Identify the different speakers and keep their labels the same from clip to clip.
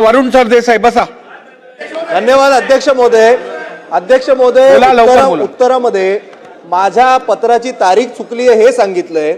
Speaker 1: वरुण सरदेसाई बसा.
Speaker 2: धन्यवाद अध्यक्ष महोदय. अध्यक्ष महोदय, उत्तरामध्ये माझ्या पत्राची तारीख चुकली आहे हे सांगितलंय,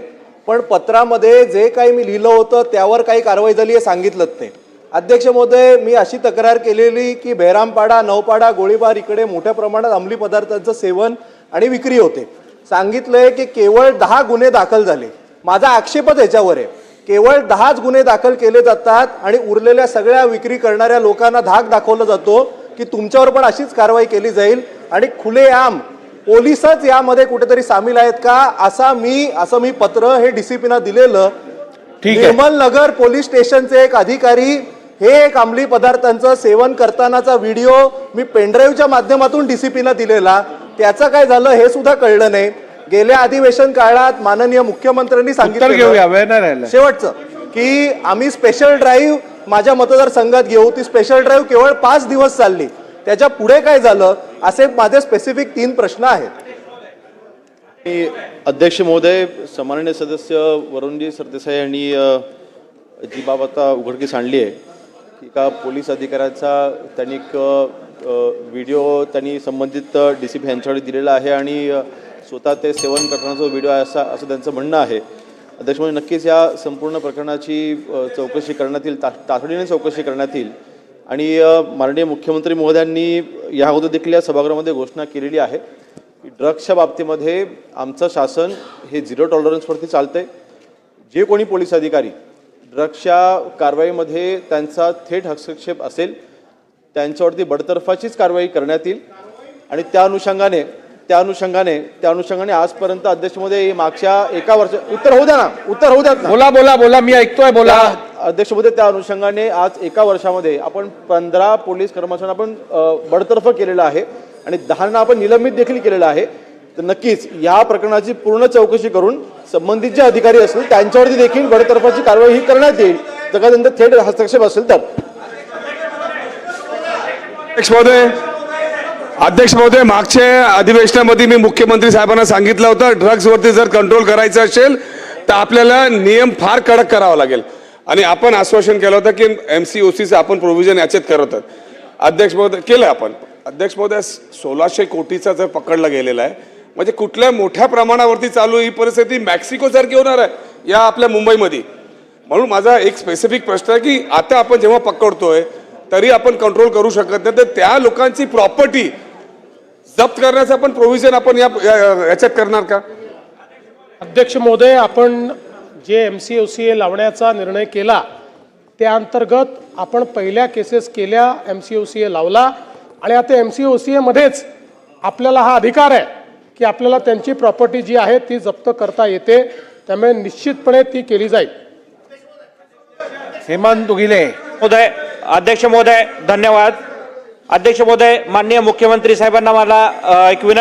Speaker 2: पण पत्रामध्ये जे काही मी लिहिलं होतं त्यावर काही कारवाई झाली हे सांगितलंच नाही. अध्यक्ष महोदय, मी अशी तक्रार केलेली की बेरामपाडा, नवपाडा, गोळीबार इकडे मोठ्या प्रमाणात अंमली पदार्थांचं सेवन आणि विक्री होते. सांगितलंय की केवळ 10 गुन्हे दाखल झाले. माझा आक्षेपच याच्यावर आहे. केवळ 10च गुन्हे दाखल केले जातात आणि उरलेल्या सगळ्या विक्री करणाऱ्या लोकांना धाक दाखवला जातो की तुमच्यावर पण अशीच कारवाई केली जाईल आणि खुलेआम पोलिसच यामध्ये कुठेतरी सामील आहेत का असं मी पत्र हे डीसीपीना दिलेलं. निर्मल नगर पोलीस स्टेशनचे एक अधिकारी हे एक अंमली पदार्थांचं सेवन करतानाचा व्हिडिओ मी पेनड्राईव्हच्या माध्यमातून डीसीपीना दिलेला. त्याचं काय झालं हे सुद्धा कळलं नाही. गेल्या अधिवेशन काळात माननीय मुख्यमंत्र्यांनी सांगितलं शेवटचं की आम्ही स्पेशल ड्राईव्ह माझ्या मतदारसंघात घेऊ. ती स्पेशल ड्राईव्ह केवळ 5 दिवस चालली. त्याच्या पुढे काय झालं असे माझे स्पेसिफिक 3 प्रश्न आहेत.
Speaker 3: अध्यक्ष महोदय, सन्माननीय सदस्य वरुणजी सरदेसाई यांनी जी बाब आता उघडकीस आणली आहे की का पोलीस अधिकाऱ्याचा त्यांनी एक व्हिडिओ त्यांनी संबंधित डीसीपी यांच्याकडे दिलेला आहे आणि स्वतः ते सेवन करण्याचा व्हिडिओ आहे असं त्यांचं म्हणणं आहे. अध्यक्ष महोदय, नक्कीच या संपूर्ण प्रकरणाची चौकशी करण्यात येईल, तातडीने चौकशी करण्यात येईल आणि माननीय मुख्यमंत्री महोदयांनी या अगोदर देखील या सभागृहामध्ये घोषणा केलेली आहे की ड्रग्सच्या बाबतीमध्ये आमचं शासन हे 0 टॉलरन्सवरती चालतंय. जे कोणी पोलीस अधिकारी ड्रग्सच्या कारवाईमध्ये त्यांचा थेट हस्तक्षेप असेल त्यांच्यावरती बडतर्फाचीच कारवाई करण्यात येईल आणि त्या अनुषंगाने आजपर्यंत अध्यक्ष महोदय मागच्या एका वर्ष उत्तर होऊ द्या ना.
Speaker 1: बोला मी ऐकतोय. बोला
Speaker 3: अध्यक्ष महोदय, त्या अनुषंगाने आज एका वर्षामध्ये आपण 15 पोलीस कर्मचाऱ्यांना आपण बडतर्फ केलेलं आहे आणि 10 आपण निलंबित देखील केलेलं आहे. तर नक्कीच या प्रकरणाची पूर्ण चौकशी करून संबंधित जे अधिकारी असतील त्यांच्यावरती देखील बडतर्फाची कारवाई ही करण्यात येईल जर का त्यांचा थेट हस्तक्षेप असेल तर.
Speaker 4: अध्यक्ष महोदय, मागच्या अधिवेशनामध्ये मी मुख्यमंत्री साहेबांना सांगितलं होतं ड्रग्सवरती जर कंट्रोल करायचं असेल तर आपल्याला नियम फार कडक करावा लागेल आणि आपण आश्वासन केलं होतं की MCOCचं आपण प्रोव्हिजन याच्यात करत आहोत. अध्यक्ष महोदय, केलं आपण. अध्यक्ष महोदय, 1600 कोटीचा जर पकडला गेलेला आहे म्हणजे कुठल्या मोठ्या प्रमाणावरती चालू ही परिस्थिती मेक्सिको सारखी होणार आहे या आपल्या मुंबईमध्ये. म्हणून माझा एक स्पेसिफिक प्रश्न आहे की आता आपण जेव्हा पकडतोय तरी आपण कंट्रोल करू शकत नाही तर त्या लोकांची प्रॉपर्टी जप्त करण्याचं आपण प्रोव्हिजन आपण याच्यात करणार का?
Speaker 5: अध्यक्ष महोदय, आपण जे MCOCA लावण्याचा निर्णय केला त्या अंतर्गत आपण पहिल्या केसेस केल्या, MCOCA लावला आणि आता MCOCA मध्येच आपल्याला हा अधिकार आहे की आपल्याला त्यांची प्रॉपर्टी जी आहे ती जप्त करता येते. त्यामुळे निश्चितपणे ती केली जाईल.
Speaker 1: हेमंत दुगिले
Speaker 6: महोदय. अध्यक्ष महोदय धन्यवाद. अध्यक्ष महोदय, माननीय मुख्यमंत्री साहेबांना मला एक विनंती